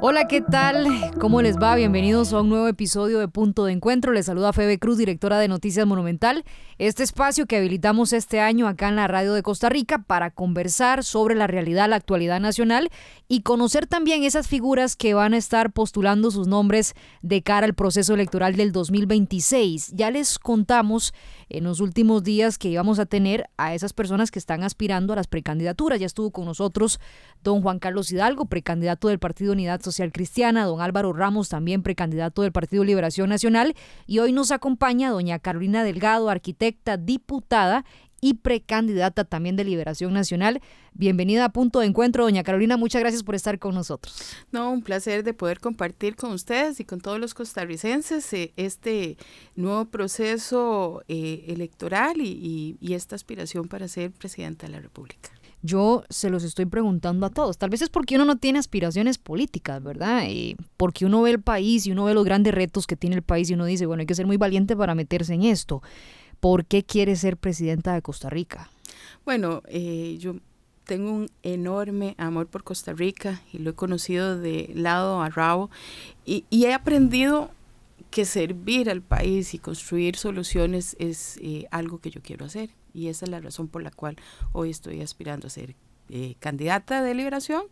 Hola, ¿qué tal? ¿Cómo les va? Bienvenidos a un nuevo episodio de Punto de Encuentro. Les saluda Febe Cruz, directora de Noticias Monumental. Este espacio que habilitamos este año acá en la radio de Costa Rica para conversar sobre la realidad, la actualidad nacional y conocer también esas figuras que van a estar postulando sus nombres de cara al proceso electoral del 2026. Ya les contamos en los últimos días que íbamos a tener a esas personas que están aspirando a las precandidaturas. Ya estuvo con nosotros don Juan Carlos Hidalgo, precandidato del Partido Unidad Social Cristiana, don Álvaro Ramos, también precandidato del Partido Liberación Nacional, y hoy nos acompaña doña Carolina Delgado, arquitecta, diputada y precandidata también de Liberación Nacional. Bienvenida a Punto de Encuentro, doña Carolina, muchas gracias por estar con nosotros. No, un placer de poder compartir con ustedes y con todos los costarricenses este nuevo proceso electoral y esta aspiración para ser presidenta de la República. Yo se los estoy preguntando a todos. Tal vez es porque uno no tiene aspiraciones políticas, ¿verdad? Porque uno ve el país y uno ve los grandes retos que tiene el país y uno dice, bueno, hay que ser muy valiente para meterse en esto. ¿Por qué quiere ser presidenta de Costa Rica? Bueno, yo tengo un enorme amor por Costa Rica y lo he conocido de lado a rabo y he aprendido que servir al país y construir soluciones es algo que yo quiero hacer. Y esa es la razón por la cual hoy estoy aspirando a ser candidata de Liberación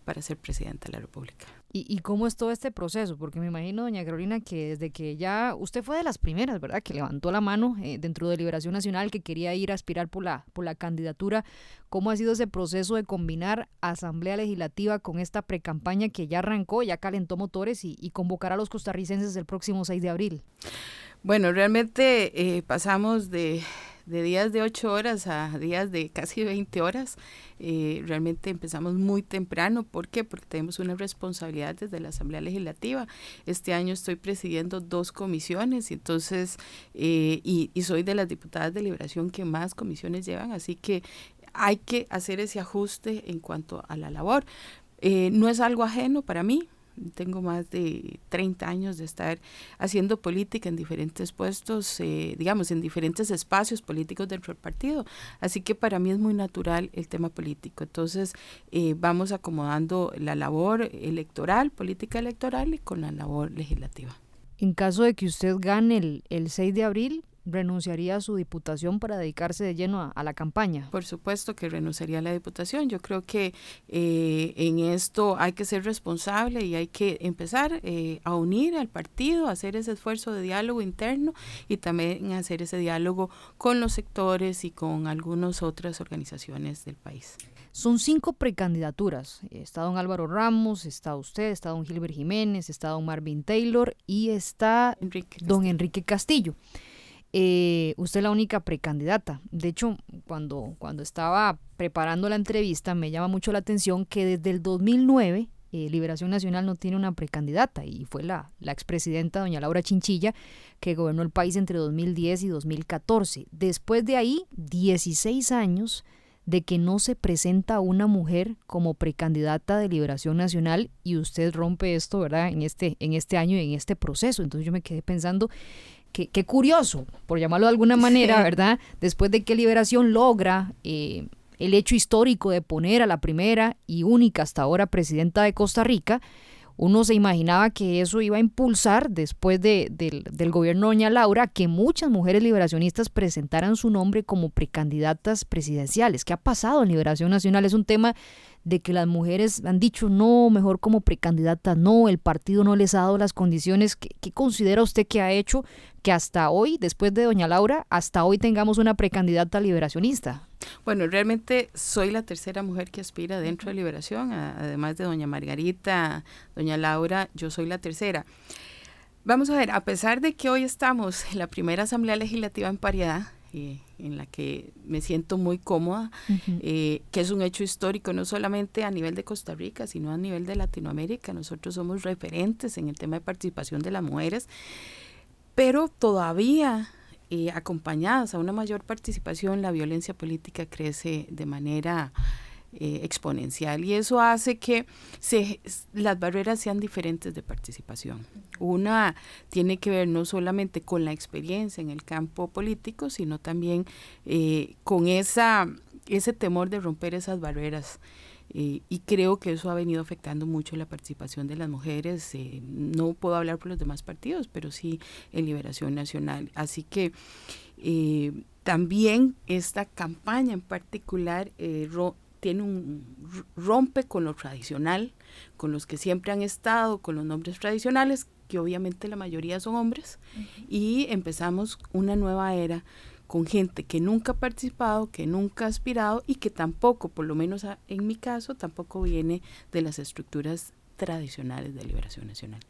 para ser presidenta de la República. ¿Y cómo es todo este proceso? Porque me imagino, doña Carolina, que desde que ya usted fue de las primeras, ¿verdad?, que levantó la mano dentro de Liberación Nacional, que quería ir a aspirar por la candidatura. ¿Cómo ha sido ese proceso de combinar Asamblea Legislativa con esta precampaña que ya arrancó, ya calentó motores y convocar a los costarricenses el próximo 6 de abril? Bueno, realmente pasamos de días de 8 horas a días de casi 20 horas. Realmente empezamos muy temprano. ¿Por qué? Porque tenemos una responsabilidad desde la Asamblea Legislativa. Este año estoy presidiendo 2 comisiones, entonces, y soy de las diputadas de Liberación que más comisiones llevan, así que hay que hacer ese ajuste en cuanto a la labor. No es algo ajeno para mí. Tengo más de 30 años de estar haciendo política en diferentes puestos, digamos, en diferentes espacios políticos dentro del partido. Así que para mí es muy natural el tema político. Entonces, vamos acomodando la labor electoral, política electoral, y con la labor legislativa. En caso de que usted gane el 6 de abril, ¿renunciaría a su diputación para dedicarse de lleno a la campaña? Por supuesto que renunciaría a la diputación. Yo creo que en esto hay que ser responsable y hay que empezar a unir al partido, a hacer ese esfuerzo de diálogo interno y también hacer ese diálogo con los sectores y con algunas otras organizaciones del país. Son 5 precandidaturas. Está don Álvaro Ramos, está usted, está don Gilbert Jiménez, está don Marvin Taylor y está don Enrique Castillo. Usted es la única precandidata. De hecho, cuando estaba preparando la entrevista, me llama mucho la atención que desde el 2009 Liberación Nacional no tiene una precandidata y fue la expresidenta doña Laura Chinchilla que gobernó el país entre 2010 y 2014. Después de ahí, 16 años de que no se presenta una mujer como precandidata de Liberación Nacional y usted rompe esto, ¿verdad?, en este año y en este proceso. Entonces yo me quedé pensando qué curioso, por llamarlo de alguna manera, sí, ¿verdad?, después de que Liberación logra el hecho histórico de poner a la primera y única hasta ahora presidenta de Costa Rica, uno se imaginaba que eso iba a impulsar después del gobierno de doña Laura que muchas mujeres liberacionistas presentaran su nombre como precandidatas presidenciales. ¿Qué ha pasado en Liberación Nacional? Es un tema de que las mujeres han dicho no, mejor como precandidatas no, el partido no les ha dado las condiciones. ¿Qué considera usted que ha hecho que hasta hoy, después de doña Laura, hasta hoy tengamos una precandidata liberacionista? Bueno, realmente soy la tercera mujer que aspira dentro de Liberación, además de doña Margarita, doña Laura, yo soy la tercera. Vamos a ver, a pesar de que hoy estamos en la primera Asamblea Legislativa en paridad, en la que me siento muy cómoda, que es un hecho histórico no solamente a nivel de Costa Rica, sino a nivel de Latinoamérica. Nosotros somos referentes en el tema de participación de las mujeres, pero todavía acompañadas a una mayor participación, la violencia política crece de manera exponencial y eso hace que las barreras sean diferentes de participación. Una tiene que ver no solamente con la experiencia en el campo político, sino también con ese temor de romper esas barreras. y creo que eso ha venido afectando mucho la participación de las mujeres. No puedo hablar por los demás partidos, pero sí en Liberación Nacional. Así que también esta campaña en particular rompe con lo tradicional, con los que siempre han estado, con los nombres tradicionales, que obviamente la mayoría son hombres, y empezamos una nueva era con gente que nunca ha participado, que nunca ha aspirado y que tampoco, por lo menos en mi caso, tampoco viene de las estructuras tradicionales de Liberación Nacional.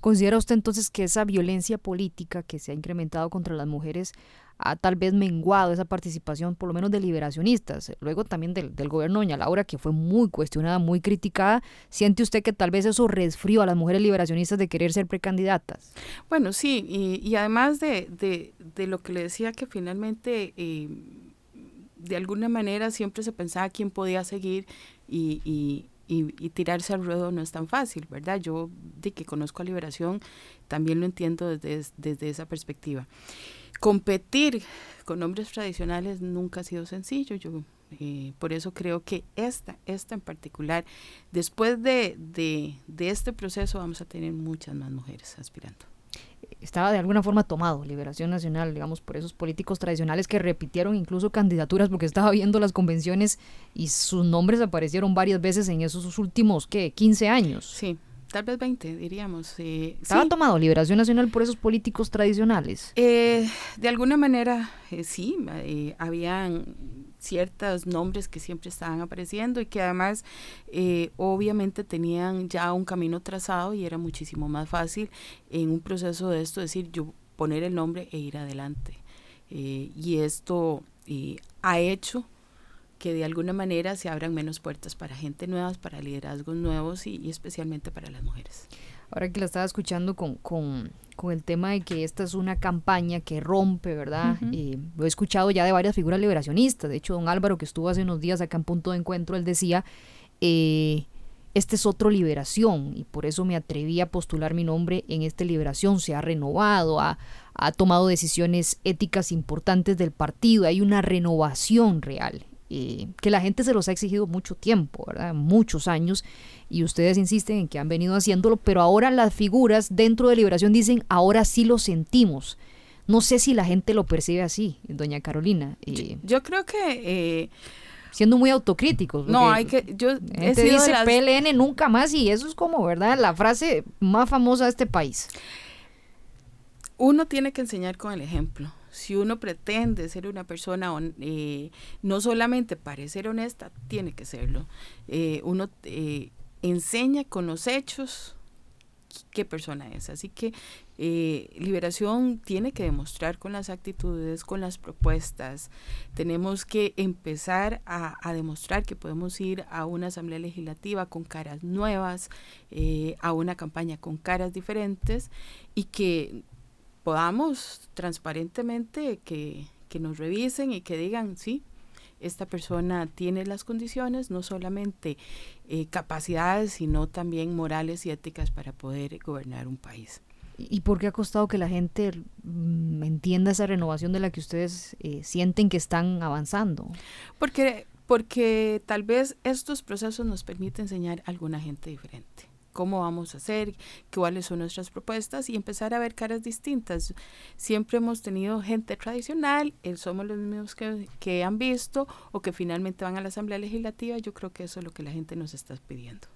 ¿Considera usted entonces que esa violencia política que se ha incrementado contra las mujeres ha tal vez menguado esa participación, por lo menos de liberacionistas? Luego también del gobierno de doña Laura, que fue muy cuestionada, muy criticada. ¿Siente usted que tal vez eso resfrió a las mujeres liberacionistas de querer ser precandidatas? Bueno, sí, y además de lo que le decía, que finalmente de alguna manera siempre se pensaba quién podía seguir y tirarse al ruedo no es tan fácil, ¿verdad? Yo, de que conozco a Liberación, también lo entiendo desde esa perspectiva. Competir con hombres tradicionales nunca ha sido sencillo. Yo por eso creo que esta en particular, después de este proceso, vamos a tener muchas más mujeres aspirando. Estaba de alguna forma tomado Liberación Nacional, digamos, por esos políticos tradicionales que repitieron incluso candidaturas, porque estaba viendo las convenciones y sus nombres aparecieron varias veces en esos últimos, 15 años. Sí, tal vez 20, diríamos. ¿Estaba tomado Liberación Nacional por esos políticos tradicionales? De alguna manera, sí, habían ciertos nombres que siempre estaban apareciendo y que además obviamente tenían ya un camino trazado y era muchísimo más fácil en un proceso de esto decir yo poner el nombre e ir adelante. Y esto ha hecho que de alguna manera se abran menos puertas para gente nueva, para liderazgos nuevos y especialmente para las mujeres. Ahora que la estaba escuchando con el tema de que esta es una campaña que rompe, ¿verdad? Lo he escuchado ya de varias figuras liberacionistas. De hecho, don Álvaro, que estuvo hace unos días acá en Punto de Encuentro, él decía, este es otro Liberación, y por eso me atreví a postular mi nombre en este Liberación. Se ha renovado, ha tomado decisiones éticas importantes del partido, hay una renovación real. Que la gente se los ha exigido mucho tiempo, ¿verdad? Muchos años, y ustedes insisten en que han venido haciéndolo, pero ahora las figuras dentro de Liberación dicen, ahora sí lo sentimos. No sé si la gente lo percibe así, doña Carolina. Yo creo que... siendo muy autocríticos. No, hay que... La gente dice PLN nunca más, y eso es como, ¿verdad?, la frase más famosa de este país. Uno tiene que enseñar con el ejemplo. Si uno pretende ser una persona, no solamente parecer honesta, tiene que serlo. Uno enseña con los hechos qué persona es. Así que Liberación tiene que demostrar con las actitudes, con las propuestas. Tenemos que empezar a demostrar que podemos ir a una asamblea legislativa con caras nuevas, a una campaña con caras diferentes, y que podamos transparentemente que nos revisen y que digan, sí, esta persona tiene las condiciones, no solamente capacidades, sino también morales y éticas para poder gobernar un país. ¿Y por qué ha costado que la gente entienda esa renovación de la que ustedes sienten que están avanzando? Porque tal vez estos procesos nos permiten enseñar a alguna gente diferente. Cómo vamos a hacer, cuáles son nuestras propuestas y empezar a ver caras distintas. Siempre hemos tenido gente tradicional, somos los mismos que han visto o que finalmente van a la Asamblea Legislativa. Yo creo que eso es lo que la gente nos está pidiendo.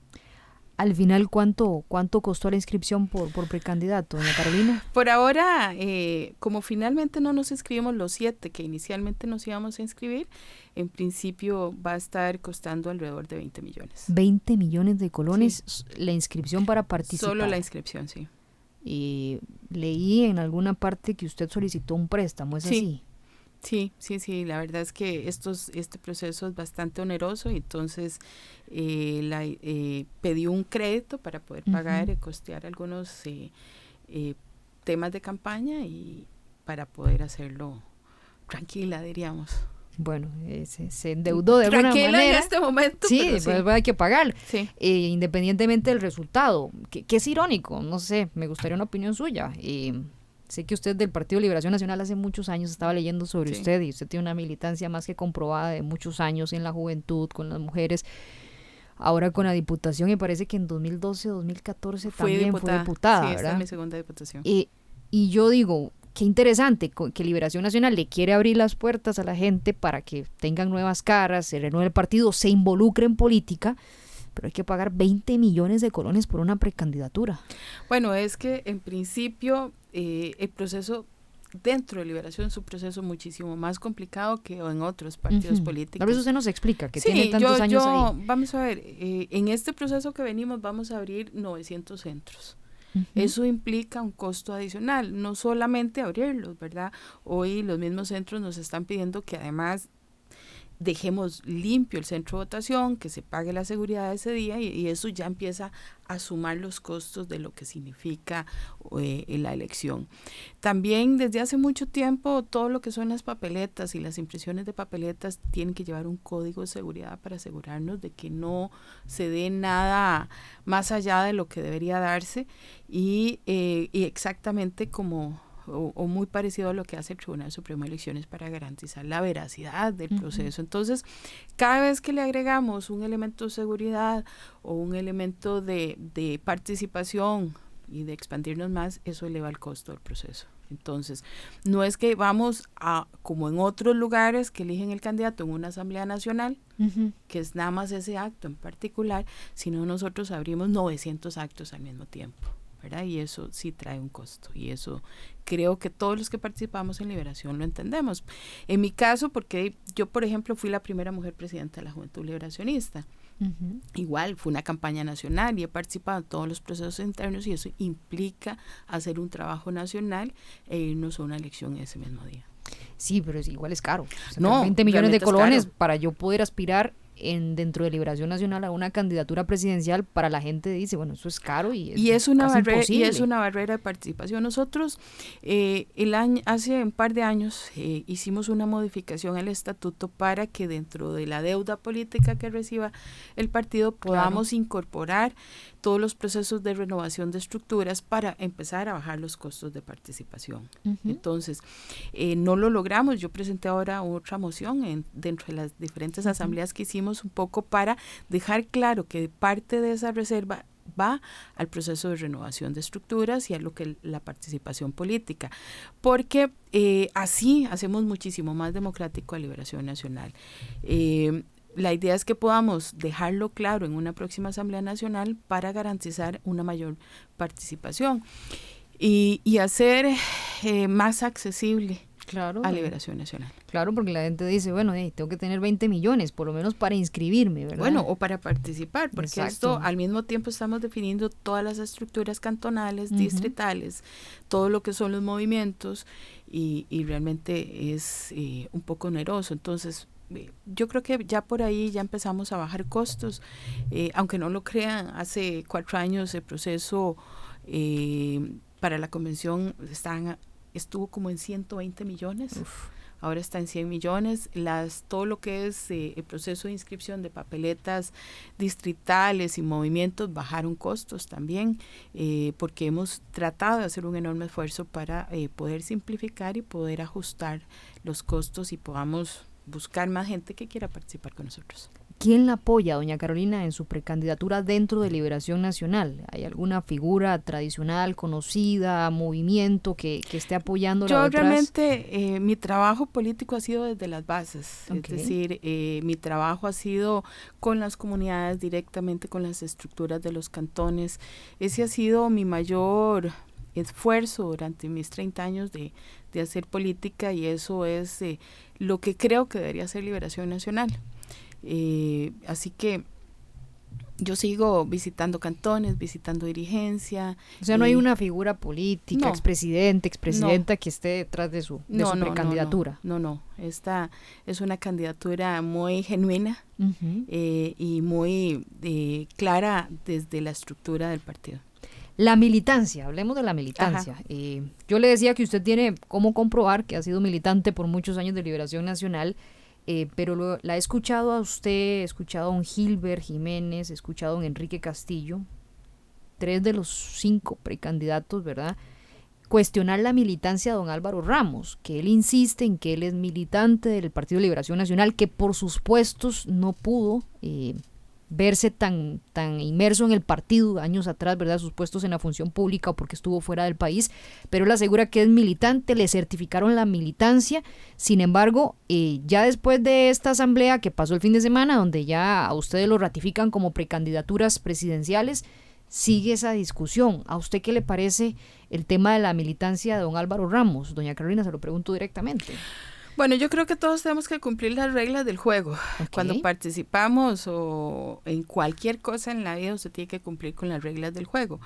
Al final, ¿cuánto costó la inscripción por precandidato, doña Carolina? Por ahora, como finalmente no nos inscribimos los 7 que inicialmente nos íbamos a inscribir, en principio va a estar costando alrededor de 20 millones. 20 millones de colones, sí. La inscripción para participar. Solo la inscripción, sí. Y leí en alguna parte que usted solicitó un préstamo, ¿es así? Sí, la verdad es que este proceso es bastante oneroso, entonces pedí un crédito para poder pagar y costear algunos temas de campaña y para poder hacerlo tranquila, diríamos. Bueno, se endeudó de alguna manera. Tranquila en este momento. Sí, pues hay que pagar, sí. Independientemente del resultado, que es irónico, no sé, me gustaría una opinión suya. Sé que usted del Partido Liberación Nacional hace muchos años estaba leyendo sobre usted, y usted tiene una militancia más que comprobada de muchos años en la juventud, con las mujeres. ahora con la diputación, y parece que en 2012, 2014 también fue diputada, sí, ¿verdad? esta es mi segunda diputación. Y yo digo, qué interesante que Liberación Nacional le quiere abrir las puertas a la gente para que tengan nuevas caras, se renueve el partido, se involucre en política, pero hay que pagar 20 millones de colones por una precandidatura. Bueno, es que en principio el proceso dentro de Liberación es un proceso muchísimo más complicado que en otros partidos políticos. A veces usted nos explica que tiene tantos años ahí. Vamos a ver, en este proceso que venimos vamos a abrir 900 centros. Eso implica un costo adicional, no solamente abrirlos, ¿verdad? Hoy los mismos centros nos están pidiendo que además dejemos limpio el centro de votación, que se pague la seguridad de ese día y eso ya empieza a sumar los costos de lo que significa la elección. También desde hace mucho tiempo todo lo que son las papeletas y las impresiones de papeletas tienen que llevar un código de seguridad para asegurarnos de que no se dé nada más allá de lo que debería darse y exactamente como o muy parecido a lo que hace el Tribunal Supremo de Elecciones para garantizar la veracidad del proceso. Entonces, cada vez que le agregamos un elemento de seguridad o un elemento de participación y de expandirnos más, eso eleva el costo del proceso. Entonces, no es que vamos a, como en otros lugares que eligen el candidato en una asamblea nacional, que es nada más ese acto en particular, sino nosotros abrimos 900 actos al mismo tiempo, ¿verdad? Y eso sí trae un costo y eso creo que todos los que participamos en Liberación lo entendemos. En mi caso, porque yo, por ejemplo, fui la primera mujer presidenta de la Juventud Liberacionista. Igual, fue una campaña nacional y he participado en todos los procesos internos y eso implica hacer un trabajo nacional e irnos a una elección ese mismo día. Sí, pero igual es caro. O sea, no, 20 millones de colones para yo poder aspirar dentro de Liberación Nacional a una candidatura presidencial, para la gente dice, bueno, eso es caro y es una barrera imposible. Y es una barrera de participación. Nosotros hace un par de años hicimos una modificación al estatuto para que dentro de la deuda política que reciba el partido podamos incorporar todos los procesos de renovación de estructuras para empezar a bajar los costos de participación. Entonces, no lo logramos. Yo presenté ahora otra moción dentro de las diferentes asambleas que hicimos un poco para dejar claro que parte de esa reserva va al proceso de renovación de estructuras y a lo que la participación política, porque así hacemos muchísimo más democrático a Liberación Nacional. La idea es que podamos dejarlo claro en una próxima Asamblea Nacional para garantizar una mayor participación y hacer más accesible a Liberación Nacional. Claro, porque la gente dice, bueno, tengo que tener 20 millones, por lo menos para inscribirme, ¿verdad? Bueno, o para participar, porque esto al mismo tiempo estamos definiendo todas las estructuras cantonales, distritales, todo lo que son los movimientos y realmente es un poco oneroso. Entonces, yo creo que ya por ahí ya empezamos a bajar costos, aunque no lo crean, hace 4 años el proceso para la convención estuvo como en 120 millones, ahora está en 100 millones, todo lo que es el proceso de inscripción de papeletas distritales y movimientos bajaron costos también, porque hemos tratado de hacer un enorme esfuerzo para poder simplificar y poder ajustar los costos y podamos buscar más gente que quiera participar con nosotros. ¿Quién la apoya, doña Carolina, en su precandidatura dentro de Liberación Nacional? ¿Hay alguna figura tradicional, conocida, movimiento que esté apoyándola detrás? Yo realmente, mi trabajo político ha sido desde las bases, es decir, mi trabajo ha sido con las comunidades, directamente con las estructuras de los cantones. Ese ha sido mi mayor esfuerzo durante mis 30 años de hacer política y eso es lo que creo que debería ser Liberación Nacional. Así que yo sigo visitando cantones, visitando dirigencia. O sea, no hay una figura política, expresidenta que esté detrás de su precandidatura. No. Esta es una candidatura muy genuina y muy clara desde la estructura del partido. La militancia, hablemos de la militancia. Yo le decía que usted tiene cómo comprobar que ha sido militante por muchos años de Liberación Nacional, pero la he escuchado a usted, he escuchado a un Gilbert Jiménez, he escuchado a un Enrique Castillo, 3 de los 5 precandidatos, ¿verdad? Cuestionar la militancia de don Álvaro Ramos, que él insiste en que él es militante del Partido de Liberación Nacional, que por sus puestos no pudo verse tan inmerso en el partido años atrás, ¿verdad? Sus puestos en la función pública o porque estuvo fuera del país, pero él asegura que es militante, le certificaron la militancia. Sin embargo, ya después de esta asamblea que pasó el fin de semana, donde ya a ustedes lo ratifican como precandidaturas presidenciales, sigue esa discusión. ¿A usted qué le parece el tema de la militancia de don Álvaro Ramos? Doña Carolina, se lo pregunto directamente. Bueno, yo creo que todos tenemos que cumplir las reglas del juego. Okay. Cuando participamos o en cualquier cosa en la vida, usted tiene que cumplir con las reglas del juego.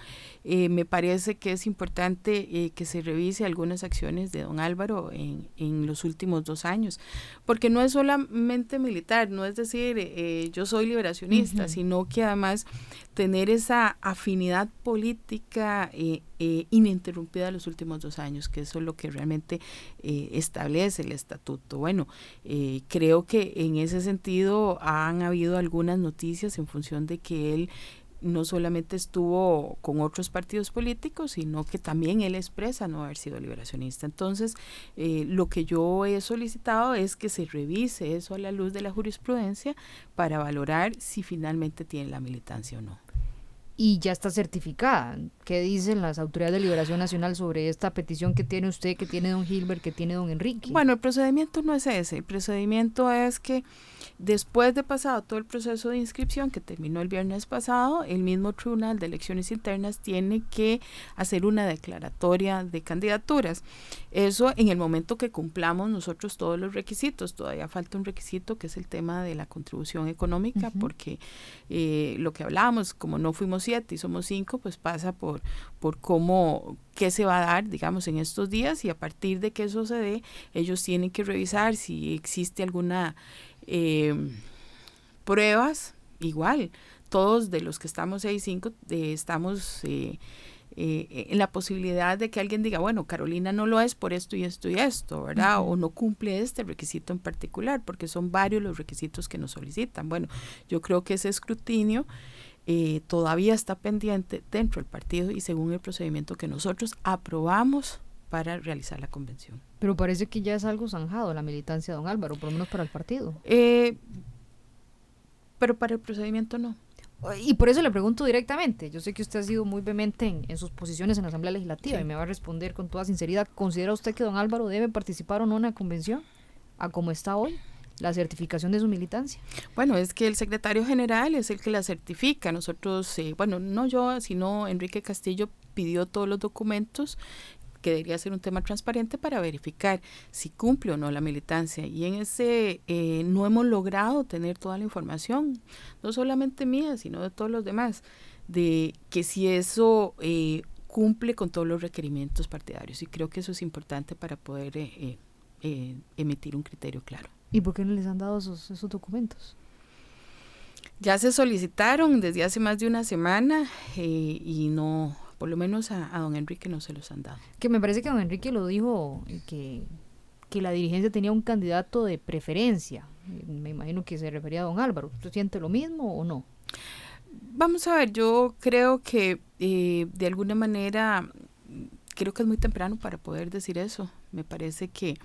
Me parece que es importante que se revise algunas acciones de don Álvaro en los últimos 2 años, porque no es solamente militar, no es decir, yo soy liberacionista, sino que además tener esa afinidad política ininterrumpida en los últimos 2 años, que eso es lo que realmente establece el estatuto. Bueno, creo que en ese sentido han habido algunas noticias en función de que él no solamente estuvo con otros partidos políticos, sino que también él expresa no haber sido liberacionista. Entonces, lo que yo he solicitado es que se revise eso a la luz de la jurisprudencia para valorar si finalmente tiene la militancia o no. Y ya está certificada. ¿Qué dicen las autoridades de Liberación Nacional sobre esta petición que tiene usted, que tiene don Gilbert, que tiene don Enrique? Bueno, el procedimiento no es ese. El procedimiento es que después de pasado todo el proceso de inscripción que terminó el viernes pasado, el mismo Tribunal de Elecciones Internas tiene que hacer una declaratoria de candidaturas. Eso en el momento que cumplamos nosotros todos los requisitos. Todavía falta un requisito que es el tema de la contribución económica, porque lo que hablábamos, como no fuimos 7 y somos 5, pues pasa por cómo, qué se va a dar, digamos, en estos días, y a partir de que eso se dé, ellos tienen que revisar si existe alguna pruebas. Igual, todos de los que estamos 6-5 estamos en la posibilidad de que alguien diga, bueno, Carolina no lo es por esto y esto y esto, ¿verdad? O no cumple este requisito en particular, porque son varios los requisitos que nos solicitan. Bueno, yo creo que ese escrutinio todavía está pendiente dentro del partido y según el procedimiento que nosotros aprobamos para realizar la convención. Pero parece que ya es algo zanjado la militancia de don Álvaro, por lo menos para el partido. Pero para el procedimiento no. Y por eso le pregunto directamente. Yo sé que usted ha sido muy vehemente en sus posiciones en la Asamblea Legislativa, sí, y me va a responder con toda sinceridad. ¿Considera usted que don Álvaro debe participar o no en la convención a como está hoy la certificación de su militancia? Bueno, es que el secretario general es el que la certifica. Nosotros, bueno, no yo, sino Enrique Castillo pidió todos los documentos, que debería ser un tema transparente para verificar si cumple o no la militancia, y en ese no hemos logrado tener toda la información, no solamente mía, sino de todos los demás, de que si eso cumple con todos los requerimientos partidarios, y creo que eso es importante para poder emitir un criterio claro. ¿Y por qué no les han dado esos documentos? Ya se solicitaron desde hace más de una semana y no, por lo menos a don Enrique no se los han dado. Que me parece que don Enrique lo dijo, que la dirigencia tenía un candidato de preferencia. Me imagino que se refería a don Álvaro. ¿Usted siente lo mismo o no? Vamos a ver, yo creo que de alguna manera, creo que es muy temprano para poder decir eso. Me parece que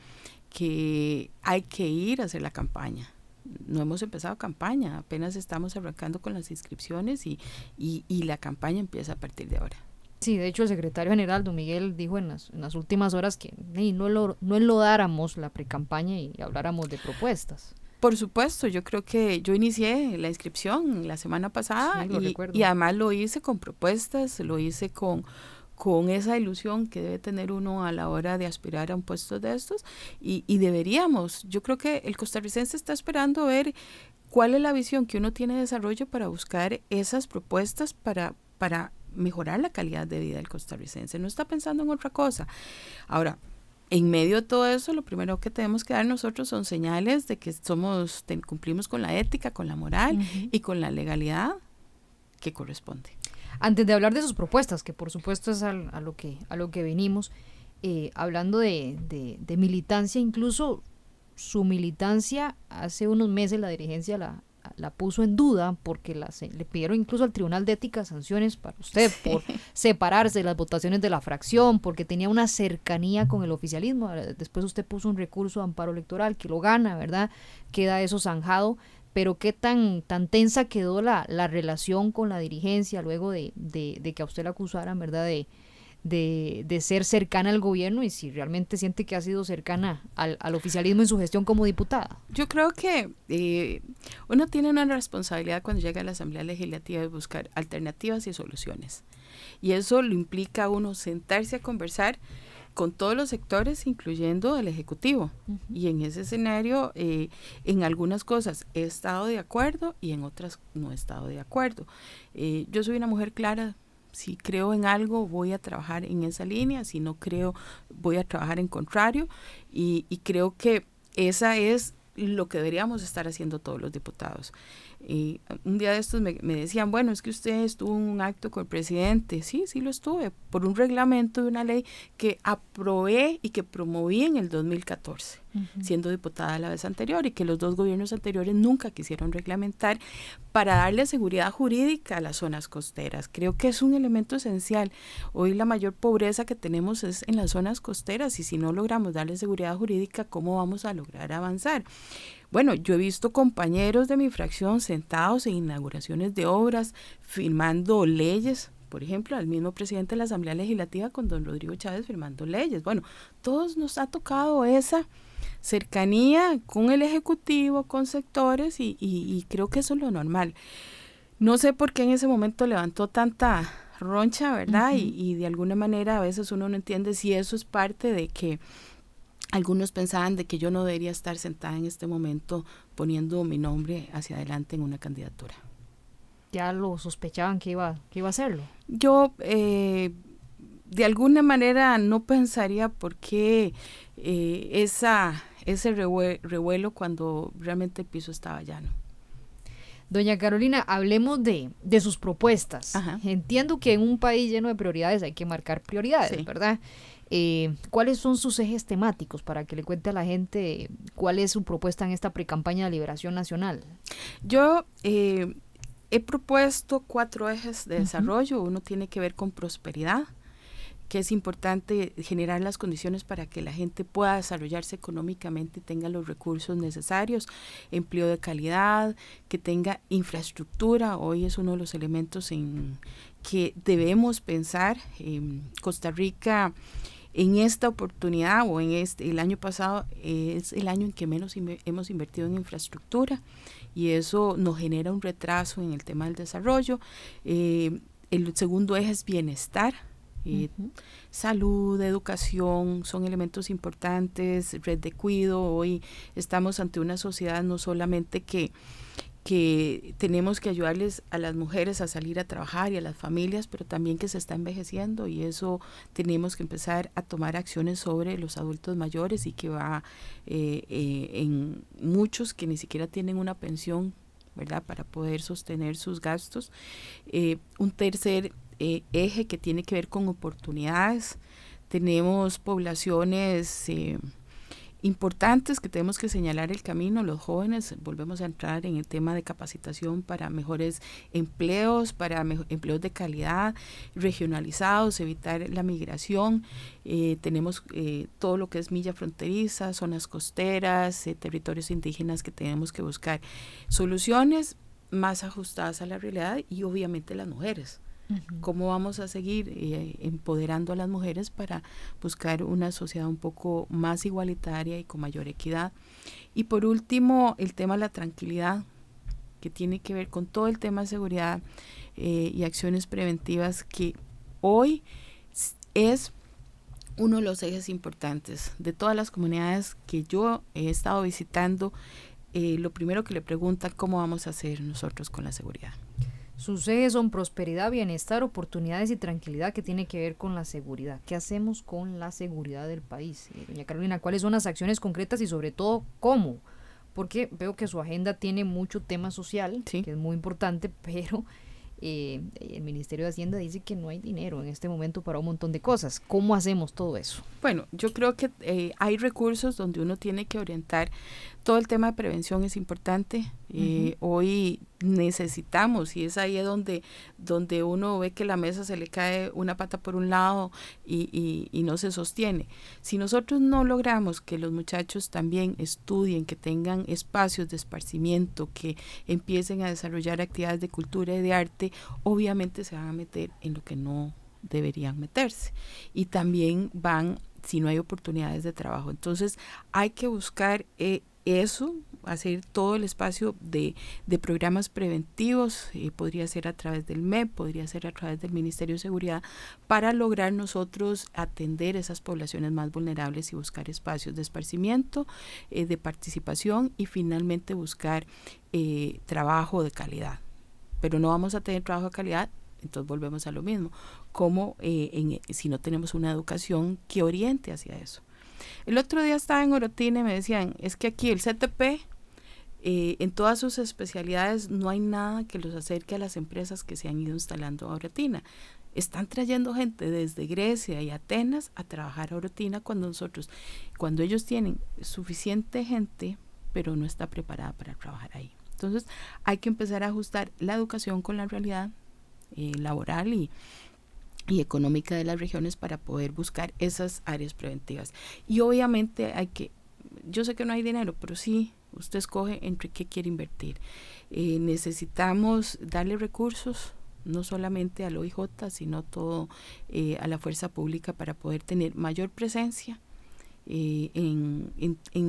hay que ir a hacer la campaña. No hemos empezado campaña, apenas estamos arrancando con las inscripciones y la campaña empieza a partir de ahora. Sí, de hecho el secretario general, don Miguel, dijo en las últimas horas que no enlodáramos la precampaña y habláramos de propuestas. Por supuesto, yo creo que yo inicié la inscripción la semana pasada, sí, y además lo hice con propuestas, lo hice con esa ilusión que debe tener uno a la hora de aspirar a un puesto de estos, y deberíamos, yo creo que el costarricense está esperando ver cuál es la visión que uno tiene de desarrollo para buscar esas propuestas para mejorar la calidad de vida del costarricense, no está pensando en otra cosa. Ahora, en medio de todo eso, lo primero que tenemos que dar nosotros son señales de que cumplimos con la ética, con la moral y con la legalidad que corresponde. Antes de hablar de sus propuestas, que por supuesto es a lo que venimos, hablando de militancia, incluso su militancia, hace unos meses la dirigencia la puso en duda porque le pidieron incluso al Tribunal de Ética sanciones para usted por separarse de las votaciones de la fracción, porque tenía una cercanía con el oficialismo. Después usted puso un recurso de amparo electoral que lo gana, ¿verdad? Queda eso zanjado. pero qué tan tensa quedó la relación con la dirigencia luego de que a usted la acusaran, ¿verdad?, de ser cercana al gobierno, y si realmente siente que ha sido cercana al oficialismo en su gestión como diputada. Yo creo que uno tiene una responsabilidad cuando llega a la Asamblea Legislativa de buscar alternativas y soluciones. Y eso lo implica uno sentarse a conversar con todos los sectores, incluyendo el Ejecutivo. Uh-huh. Y en ese escenario, en algunas cosas he estado de acuerdo y en otras no he estado de acuerdo. Yo soy una mujer clara. Si creo en algo, voy a trabajar en esa línea. Si no creo, voy a trabajar en contrario. Y creo que esa es lo que deberíamos estar haciendo todos los diputados. Un día de estos me decían, bueno, es que usted estuvo en un acto con el presidente. Sí lo estuve, por un reglamento de una ley que aprobé y que promoví en el 2014, siendo diputada la vez anterior, y que los dos gobiernos anteriores nunca quisieron reglamentar para darle seguridad jurídica a las zonas costeras. Creo que es un elemento esencial. Hoy la mayor pobreza que tenemos es en las zonas costeras, y si no logramos darle seguridad jurídica, ¿cómo vamos a lograr avanzar? Bueno, yo he visto compañeros de mi fracción sentados en inauguraciones de obras, firmando leyes, por ejemplo, al mismo presidente de la Asamblea Legislativa con don Rodrigo Chávez firmando leyes. Bueno, todos nos ha tocado esa cercanía con el Ejecutivo, con sectores, y creo que eso es lo normal. No sé por qué en ese momento levantó tanta roncha, ¿verdad? Uh-huh. Y de alguna manera a veces uno no entiende si eso es parte de que algunos pensaban de que yo no debería estar sentada en este momento poniendo mi nombre hacia adelante en una candidatura. ¿Ya lo sospechaban que iba a hacerlo? Yo de alguna manera no pensaría por qué ese revuelo cuando realmente el piso estaba llano. Doña Carolina, hablemos de sus propuestas. Ajá. Entiendo que en un país lleno de prioridades hay que marcar prioridades, sí, ¿verdad? ¿Cuáles son sus ejes temáticos para que le cuente a la gente cuál es su propuesta en esta precampaña de Liberación Nacional? Yo he propuesto 4 ejes de desarrollo. Uno tiene que ver con prosperidad, que es importante generar las condiciones para que la gente pueda desarrollarse económicamente y tenga los recursos necesarios, empleo de calidad, que tenga infraestructura. Hoy es uno de los elementos en que debemos pensar. Costa Rica en esta oportunidad o en el año pasado es el año en que menos hemos invertido en infraestructura, y eso nos genera un retraso en el tema del desarrollo. El segundo eje es bienestar. Salud, educación son elementos importantes, red de cuidado. Hoy estamos ante una sociedad no solamente que tenemos que ayudarles a las mujeres a salir a trabajar y a las familias, pero también que se está envejeciendo, y eso tenemos que empezar a tomar acciones sobre los adultos mayores, y que va en muchos que ni siquiera tienen una pensión, ¿verdad?, para poder sostener sus gastos. Un tercer eje que tiene que ver con oportunidades. Tenemos poblaciones importantes que tenemos que señalar el camino. Los jóvenes, volvemos a entrar en el tema de capacitación para mejores empleos, para empleos de calidad, regionalizados, evitar la migración. Tenemos todo lo que es milla fronteriza, zonas costeras, territorios indígenas, que tenemos que buscar soluciones más ajustadas a la realidad, y obviamente las mujeres. Uh-huh. ¿Cómo vamos a seguir empoderando a las mujeres para buscar una sociedad un poco más igualitaria y con mayor equidad? Y por último, el tema de la tranquilidad, que tiene que ver con todo el tema de seguridad y acciones preventivas, que hoy es uno de los ejes importantes de todas las comunidades que yo he estado visitando. Lo primero que le preguntan, ¿cómo vamos a hacer nosotros con la seguridad? Sus ejes son prosperidad, bienestar, oportunidades y tranquilidad, que tiene que ver con la seguridad. ¿Qué hacemos con la seguridad del país? Doña Carolina, ¿cuáles son las acciones concretas y sobre todo cómo? Porque veo que su agenda tiene mucho tema social, sí, que es muy importante, pero el Ministerio de Hacienda dice que no hay dinero en este momento para un montón de cosas. ¿Cómo hacemos todo eso? Bueno, yo creo que hay recursos donde uno tiene que orientar Todo el tema de prevención es importante. Hoy necesitamos, y es ahí donde uno ve que la mesa se le cae una pata por un lado y no se sostiene. Si nosotros no logramos que los muchachos también estudien, que tengan espacios de esparcimiento, que empiecen a desarrollar actividades de cultura y de arte, obviamente se van a meter en lo que no deberían meterse. Y también van, si no hay oportunidades de trabajo. Entonces hay que buscar eso, hacer todo el espacio de programas preventivos, podría ser a través del MEP, podría ser a través del Ministerio de Seguridad, para lograr nosotros atender esas poblaciones más vulnerables y buscar espacios de esparcimiento, de participación y finalmente buscar trabajo de calidad. Pero no vamos a tener trabajo de calidad, entonces volvemos a lo mismo, como si no tenemos una educación que oriente hacia eso. El otro día estaba en Orotina y me decían, es que aquí el CTP, en todas sus especialidades, no hay nada que los acerque a las empresas que se han ido instalando a Orotina. Están trayendo gente desde Grecia y Atenas a trabajar a Orotina cuando ellos tienen suficiente gente, pero no está preparada para trabajar ahí. Entonces hay que empezar a ajustar la educación con la realidad laboral y económica de las regiones para poder buscar esas áreas preventivas. Y obviamente yo sé que no hay dinero, pero sí, usted escoge entre qué quiere invertir. Necesitamos darle recursos, no solamente al OIJ, sino todo a la fuerza pública para poder tener mayor presencia en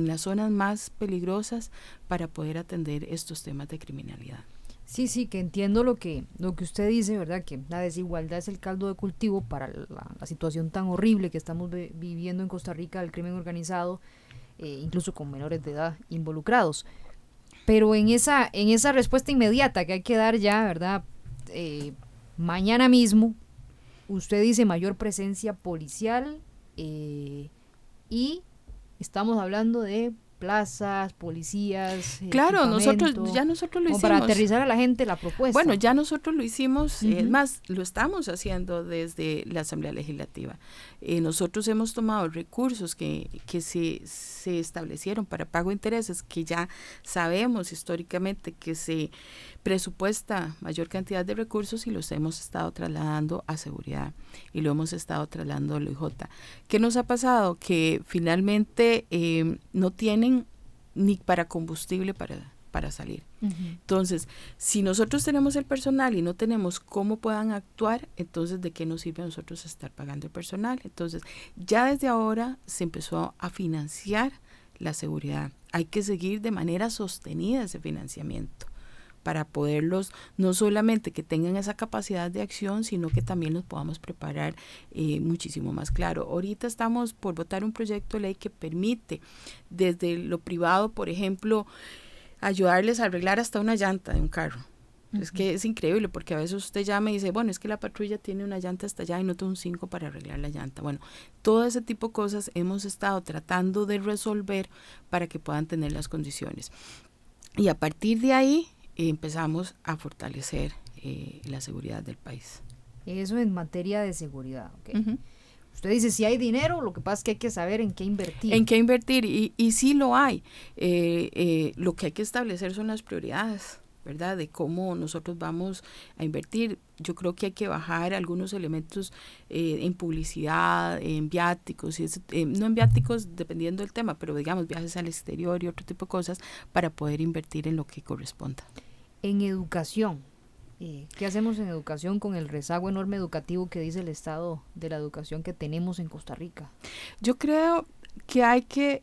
las zonas más peligrosas para poder atender estos temas de criminalidad. Sí, que entiendo lo que usted dice, ¿verdad? Que la desigualdad es el caldo de cultivo para la situación tan horrible que estamos viviendo en Costa Rica del crimen organizado, incluso con menores de edad involucrados. Pero en esa respuesta inmediata que hay que dar ya, ¿verdad? Mañana mismo, usted dice mayor presencia policial y estamos hablando de plazas, policías, claro, nosotros lo hicimos. Para aterrizar a la gente la propuesta. Bueno, ya nosotros lo hicimos, es más, lo estamos haciendo desde la Asamblea Legislativa. Nosotros hemos tomado recursos que se establecieron para pago de intereses, que ya sabemos históricamente que se presupuesta mayor cantidad de recursos y los hemos estado trasladando a seguridad y lo hemos estado trasladando al OIJ. ¿Qué nos ha pasado? Que finalmente no tienen ni para combustible para salir. Entonces, si nosotros tenemos el personal y no tenemos cómo puedan actuar, entonces ¿de qué nos sirve a nosotros estar pagando el personal? Entonces, ya desde ahora se empezó a financiar la seguridad. Hay que seguir de manera sostenida ese financiamiento para poderlos, no solamente que tengan esa capacidad de acción, sino que también los podamos preparar muchísimo más claro. Ahorita estamos por votar un proyecto de ley que permite desde lo privado, por ejemplo, ayudarles a arreglar hasta una llanta de un carro. Es que es increíble porque a veces usted llama y dice, bueno, es que la patrulla tiene una llanta hasta allá y no tengo un 5 para arreglar la llanta. Bueno, todo ese tipo de cosas hemos estado tratando de resolver para que puedan tener las condiciones. Y a partir de ahí empezamos a fortalecer la seguridad del país. Eso en materia de seguridad, ¿ok? Usted dice, si hay dinero, lo que pasa es que hay que saber en qué invertir. En qué invertir, y sí lo hay. Lo que hay que establecer son las prioridades, ¿verdad? De cómo nosotros vamos a invertir. Yo creo que hay que bajar algunos elementos en publicidad, en viáticos, no en viáticos dependiendo del tema, pero digamos viajes al exterior y otro tipo de cosas para poder invertir en lo que corresponda. En educación, ¿qué hacemos en educación con el rezago enorme educativo que dice el estado de la educación que tenemos en Costa Rica? Yo creo que hay que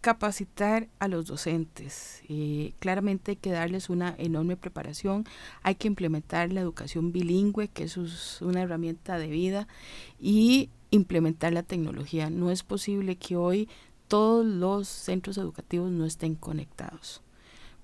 capacitar a los docentes. Claramente hay que darles una enorme preparación, hay que implementar la educación bilingüe, que eso es una herramienta de vida, y implementar la tecnología. No es posible que hoy todos los centros educativos no estén conectados.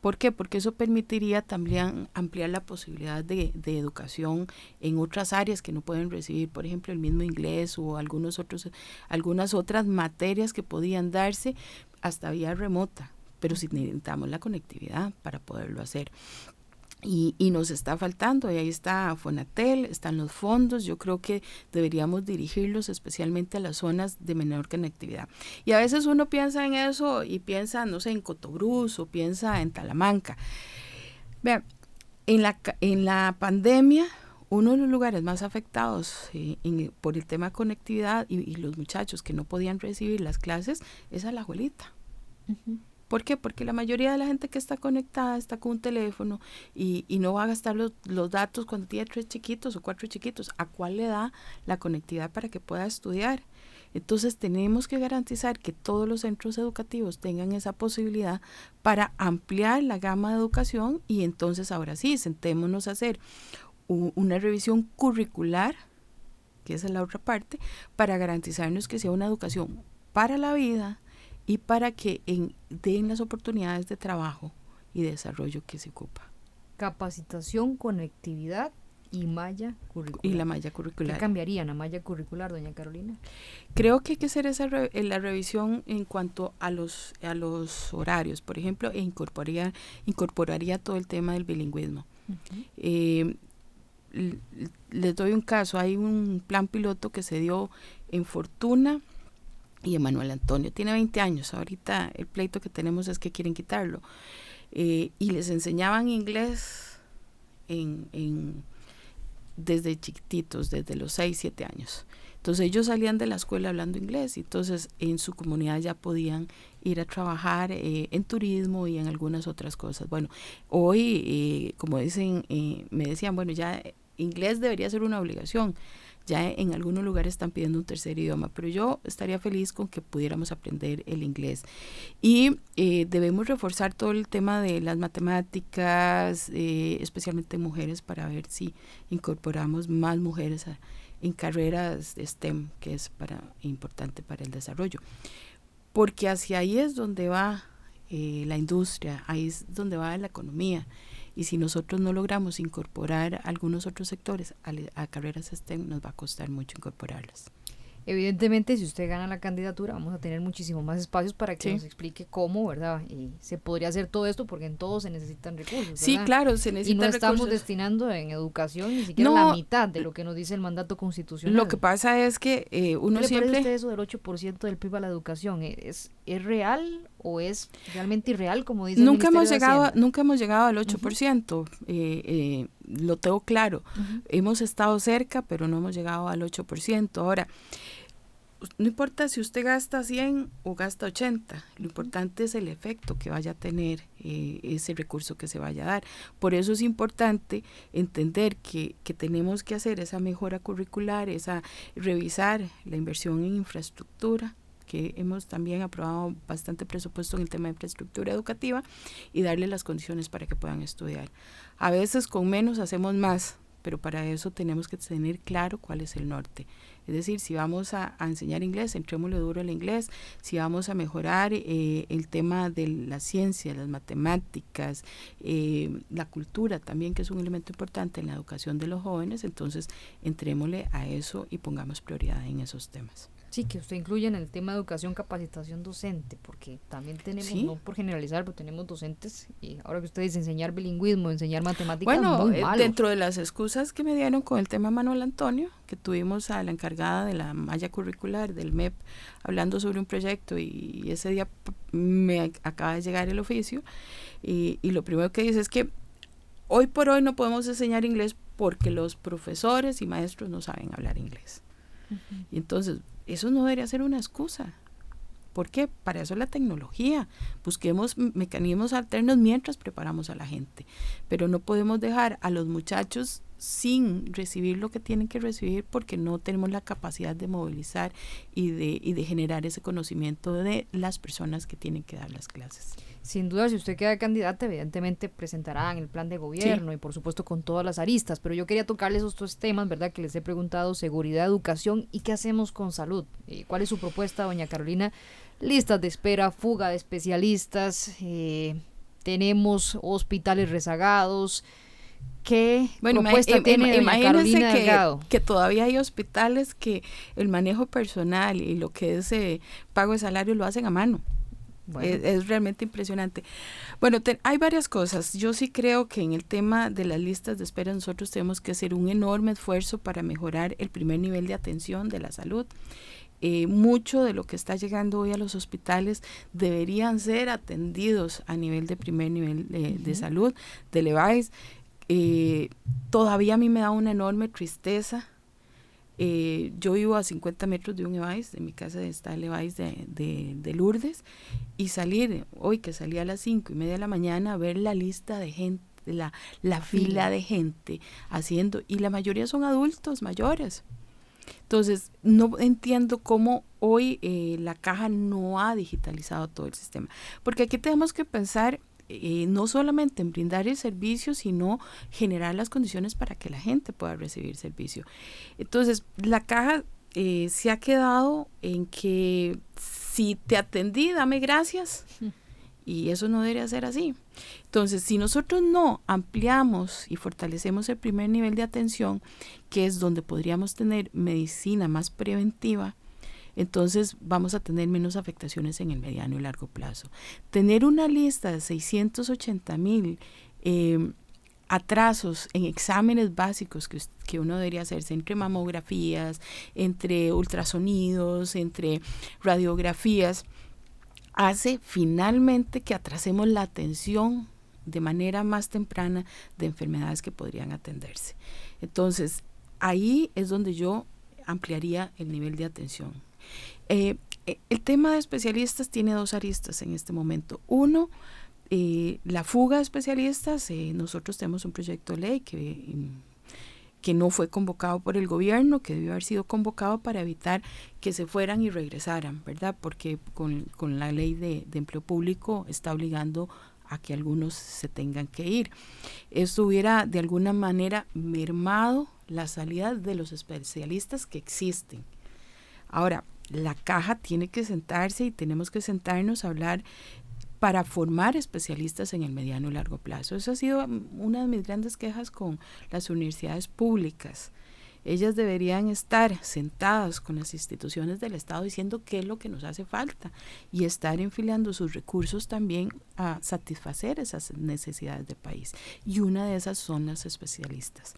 ¿Por qué? Porque eso permitiría también ampliar la posibilidad de educación en otras áreas que no pueden recibir, por ejemplo, el mismo inglés o algunas otras materias que podían darse hasta vía remota, pero si necesitamos la conectividad para poderlo hacer. y nos está faltando, y ahí está Fonatel, están los fondos. Yo creo que deberíamos dirigirlos especialmente a las zonas de menor conectividad. Y a veces uno piensa en eso y piensa, no sé, en Cotobruz o piensa en Talamanca. Vean, en la pandemia, uno de los lugares más afectados por el tema de conectividad y los muchachos que no podían recibir las clases es Alajuelita. Uh-huh. ¿Por qué? Porque la mayoría de la gente que está conectada está con un teléfono y no va a gastar los datos cuando tiene 3 chiquitos o 4 chiquitos. ¿A cuál le da la conectividad para que pueda estudiar? Entonces tenemos que garantizar que todos los centros educativos tengan esa posibilidad para ampliar la gama de educación, y entonces ahora sí, sentémonos a hacer una revisión curricular, que esa es la otra parte, para garantizarnos que sea una educación para la vida y para que den las oportunidades de trabajo y de desarrollo que se ocupa. Capacitación, conectividad y malla curricular. Y la malla curricular. ¿Qué cambiaría en la malla curricular, doña Carolina? Creo que hay que hacer la revisión en cuanto a los horarios, por ejemplo, incorporaría todo el tema del bilingüismo. Uh-huh. Les doy un caso, hay un plan piloto que se dio en Fortuna y Emanuel Antonio. Tiene 20 años, ahorita el pleito que tenemos es que quieren quitarlo. Y les enseñaban inglés desde chiquititos, desde los 6, 7 años. Entonces ellos salían de la escuela hablando inglés, y entonces en su comunidad ya podían ir a trabajar en turismo y en algunas otras cosas. Bueno, hoy, como dicen, me decían, bueno, ya inglés debería ser una obligación. Ya en algunos lugares están pidiendo un tercer idioma, pero yo estaría feliz con que pudiéramos aprender el inglés. Y debemos reforzar todo el tema de las matemáticas, especialmente mujeres, para ver si incorporamos más mujeres en carreras de STEM, que es importante para el desarrollo. Porque hacia ahí es donde va la industria, ahí es donde va la economía. Y si nosotros no logramos incorporar algunos otros sectores a carreras STEM, nos va a costar mucho incorporarlas. Evidentemente, si usted gana la candidatura, vamos a tener muchísimos más espacios para que nos explique cómo, ¿verdad? Y se podría hacer todo esto, porque en todo se necesitan recursos, ¿verdad? Sí, claro, se necesitan recursos. Y no estamos destinando en educación ni siquiera la mitad de lo que nos dice el mandato constitucional. Lo que pasa es que uno siempre... ¿Qué le parece eso del 8% del PIB a la educación? ¿Es real o es realmente irreal, como dice el Ministerio de Hacienda? Nunca hemos llegado al 8%, uh-huh. Lo tengo claro. Uh-huh. Hemos estado cerca, pero no hemos llegado al 8%. Ahora, no importa si usted gasta 100 o gasta 80, lo importante es el efecto que vaya a tener ese recurso que se vaya a dar. Por eso es importante entender que tenemos que hacer esa mejora curricular, revisar la inversión en infraestructura, que hemos también aprobado bastante presupuesto en el tema de infraestructura educativa, y darle las condiciones para que puedan estudiar. A veces con menos hacemos más, pero para eso tenemos que tener claro cuál es el norte. Es decir, si vamos a enseñar inglés, entrémosle duro al inglés. Si vamos a mejorar el tema de la ciencia, las matemáticas, la cultura también, que es un elemento importante en la educación de los jóvenes, entonces entrémosle a eso y pongamos prioridad en esos temas. Sí, que usted incluya en el tema de educación, capacitación docente, porque también tenemos, ¿sí? No por generalizar, pero tenemos docentes, y ahora que usted dice enseñar bilingüismo, enseñar matemáticas, bueno, muy malos. Dentro de las excusas que me dieron con el tema Manuel Antonio, que tuvimos a la encargada de la malla curricular del MEP hablando sobre un proyecto, y ese día me acaba de llegar el oficio, y lo primero que dice es que hoy por hoy no podemos enseñar inglés porque los profesores y maestros no saben hablar inglés. Uh-huh. Y entonces, eso no debería ser una excusa. ¿Por qué? Para eso es la tecnología. Busquemos mecanismos alternos mientras preparamos a la gente. Pero no podemos dejar a los muchachos sin recibir lo que tienen que recibir, porque no tenemos la capacidad de movilizar y de generar ese conocimiento de las personas que tienen que dar las clases. Sin duda, si usted queda candidata, evidentemente presentarán el plan de gobierno, sí, y por supuesto con todas las aristas, pero yo quería tocarles estos temas, ¿verdad?, que les he preguntado: seguridad, educación, ¿y qué hacemos con salud? ¿Cuál es su propuesta, doña Carolina? Listas de espera, fuga de especialistas, tenemos hospitales rezagados. ¿Qué propuesta tiene doña Carolina Delgado? Que todavía hay hospitales que el manejo personal y lo que es pago de salario lo hacen a mano. Bueno. Es realmente impresionante. Bueno, hay varias cosas. Yo sí creo que en el tema de las listas de espera nosotros tenemos que hacer un enorme esfuerzo para mejorar el primer nivel de atención de la salud. Mucho de lo que está llegando hoy a los hospitales deberían ser atendidos a nivel de primer nivel de salud, de LEVAIS. Todavía a mí me da una enorme tristeza. Yo vivo a 50 metros de un EVAIS, de mi casa está el EVAIS de Lourdes, y salir, hoy que salí a las 5:30 de la mañana, a ver la lista de gente, la fila de gente haciendo, y la mayoría son adultos mayores. Entonces, no entiendo cómo hoy la caja no ha digitalizado todo el sistema, porque aquí tenemos que pensar no solamente en brindar el servicio, sino generar las condiciones para que la gente pueda recibir servicio. Entonces, la caja se ha quedado en que si te atendí, dame gracias, y eso no debería ser así. Entonces, si nosotros no ampliamos y fortalecemos el primer nivel de atención, que es donde podríamos tener medicina más preventiva, entonces vamos a tener menos afectaciones en el mediano y largo plazo. Tener una lista de 680,000 atrasos en exámenes básicos que uno debería hacerse, entre mamografías, entre ultrasonidos, entre radiografías, hace finalmente que atrasemos la atención de manera más temprana de enfermedades que podrían atenderse. Entonces, ahí es donde yo ampliaría el nivel de atención. El tema de especialistas tiene dos aristas en este momento. Uno, la fuga de especialistas. Nosotros tenemos un proyecto de ley que no fue convocado por el gobierno, que debió haber sido convocado para evitar que se fueran y regresaran, ¿verdad? Porque con la ley de empleo público está obligando a que algunos se tengan que ir. Esto hubiera de alguna manera mermado la salida de los especialistas que existen. Ahora, la caja tiene que sentarse y tenemos que sentarnos a hablar para formar especialistas en el mediano y largo plazo. Eso ha sido una de mis grandes quejas con las universidades públicas. Ellas deberían estar sentadas con las instituciones del Estado diciendo qué es lo que nos hace falta y estar enfilando sus recursos también a satisfacer esas necesidades de país. Y una de esas son las especialistas.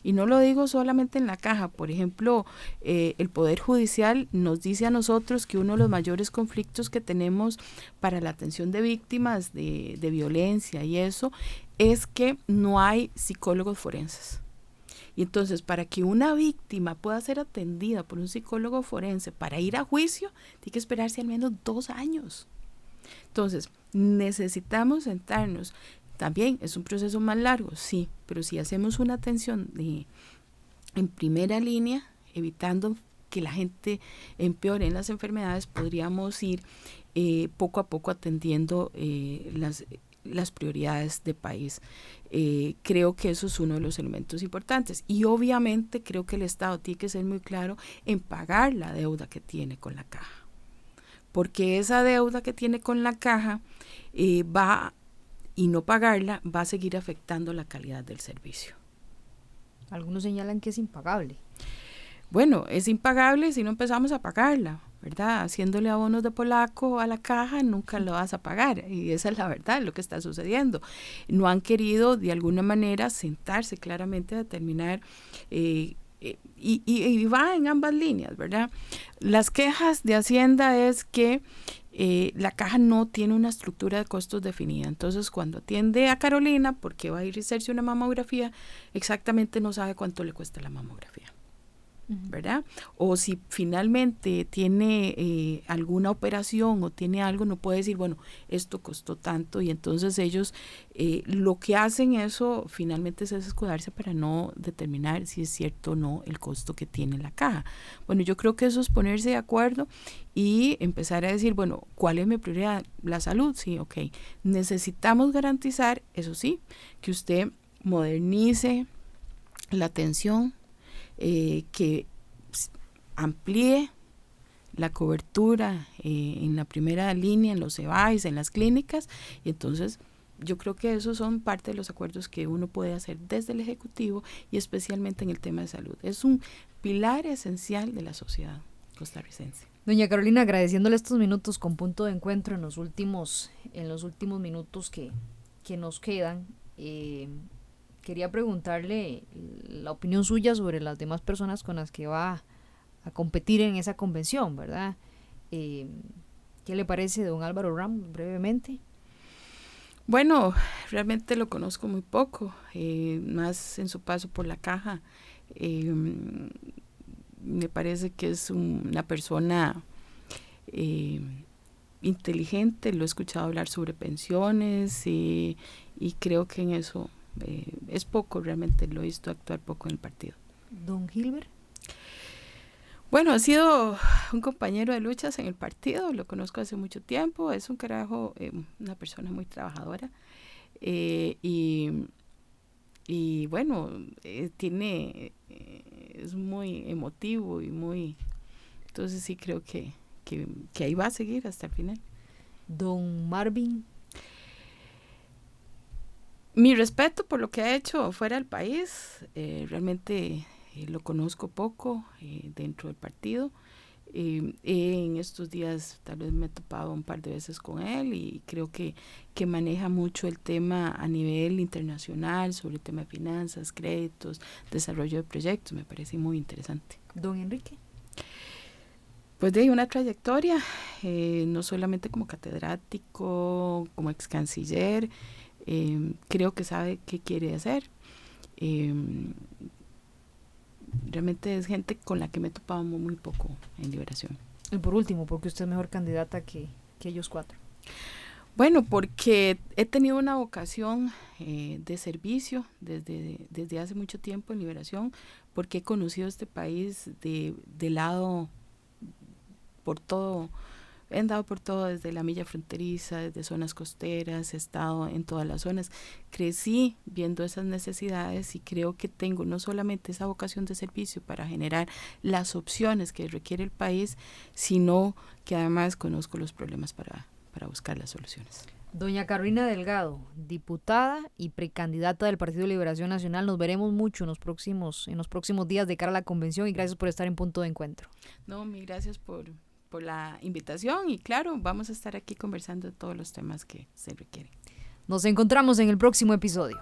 Y no lo digo solamente en la caja. Por ejemplo, el Poder Judicial nos dice a nosotros que uno de los mayores conflictos que tenemos para la atención de víctimas de violencia y eso es que no hay psicólogos forenses. Y entonces, para que una víctima pueda ser atendida por un psicólogo forense para ir a juicio, tiene que esperarse al menos 2 años. Entonces, necesitamos sentarnos. También es un proceso más largo, sí, pero si hacemos una atención en primera línea, evitando que la gente empeore en las enfermedades, podríamos ir poco a poco atendiendo las prioridades de país. Creo que eso es uno de los elementos importantes, y obviamente creo que el Estado tiene que ser muy claro en pagar la deuda que tiene con la caja, porque esa deuda que tiene con la caja y no pagarla va a seguir afectando la calidad del servicio. Algunos señalan que es impagable. Bueno, es impagable si no empezamos a pagarla, ¿verdad? Haciéndole abonos de polaco a la caja nunca lo vas a pagar, y esa es la verdad, lo que está sucediendo. No han querido de alguna manera sentarse claramente a determinar y va en ambas líneas, ¿verdad? Las quejas de Hacienda es que la caja no tiene una estructura de costos definida. Entonces, cuando atiende a Carolina, porque va a ir a hacerse una mamografía, exactamente no sabe cuánto le cuesta la mamografía, ¿verdad? O si finalmente tiene alguna operación o tiene algo, no puede decir, bueno, esto costó tanto, y entonces ellos lo que hacen eso finalmente es escudarse para no determinar si es cierto o no el costo que tiene la caja. Bueno, yo creo que eso es ponerse de acuerdo y empezar a decir, bueno, ¿cuál es mi prioridad? La salud, sí, ok. Necesitamos garantizar, eso sí, que usted modernice la atención, que amplíe la cobertura en la primera línea, en los EVAIS, en las clínicas, y entonces yo creo que esos son parte de los acuerdos que uno puede hacer desde el Ejecutivo y especialmente en el tema de salud. Es un pilar esencial de la sociedad. costarricense. Doña Carolina, agradeciéndole estos minutos con Punto de Encuentro en los últimos minutos que nos quedan, quería preguntarle la opinión suya sobre las demás personas con las que va a competir en esa convención, ¿verdad? ¿Qué le parece don Álvaro Ramos, brevemente? Bueno, realmente lo conozco muy poco, más en su paso por la caja. Me parece que es una persona inteligente, lo he escuchado hablar sobre pensiones y creo que en eso es poco, realmente lo he visto actuar poco en el partido. ¿Don Gilbert? Bueno, ha sido un compañero de luchas en el partido, lo conozco hace mucho tiempo, es un carajo, una persona muy trabajadora y bueno, es muy emotivo y muy, entonces sí creo que ahí va a seguir hasta el final. Don Marvin. Mi respeto por lo que ha hecho fuera del país, realmente lo conozco poco dentro del partido. En estos días tal vez me he topado un par de veces con él y creo que maneja mucho el tema a nivel internacional sobre el tema de finanzas, créditos, desarrollo de proyectos, me parece muy interesante. Don Enrique. Pues de una trayectoria, no solamente como catedrático, como ex canciller, creo que sabe qué quiere hacer. Realmente es gente con la que me he topado muy poco en Liberación. Y por último, ¿por qué usted es mejor candidata que ellos cuatro? Bueno, porque he tenido una vocación de servicio desde hace mucho tiempo en Liberación, porque he conocido este país de lado por todo. He andado por todo, desde la milla fronteriza, desde zonas costeras, he estado en todas las zonas. Crecí viendo esas necesidades y creo que tengo no solamente esa vocación de servicio para generar las opciones que requiere el país, sino que además conozco los problemas para buscar las soluciones. Doña Carolina Delgado, diputada y precandidata del Partido de Liberación Nacional, nos veremos mucho en los próximos días de cara a la convención y gracias por estar en Punto de Encuentro. No, mil gracias por la invitación y claro, vamos a estar aquí conversando de todos los temas que se requieren. Nos encontramos en el próximo episodio.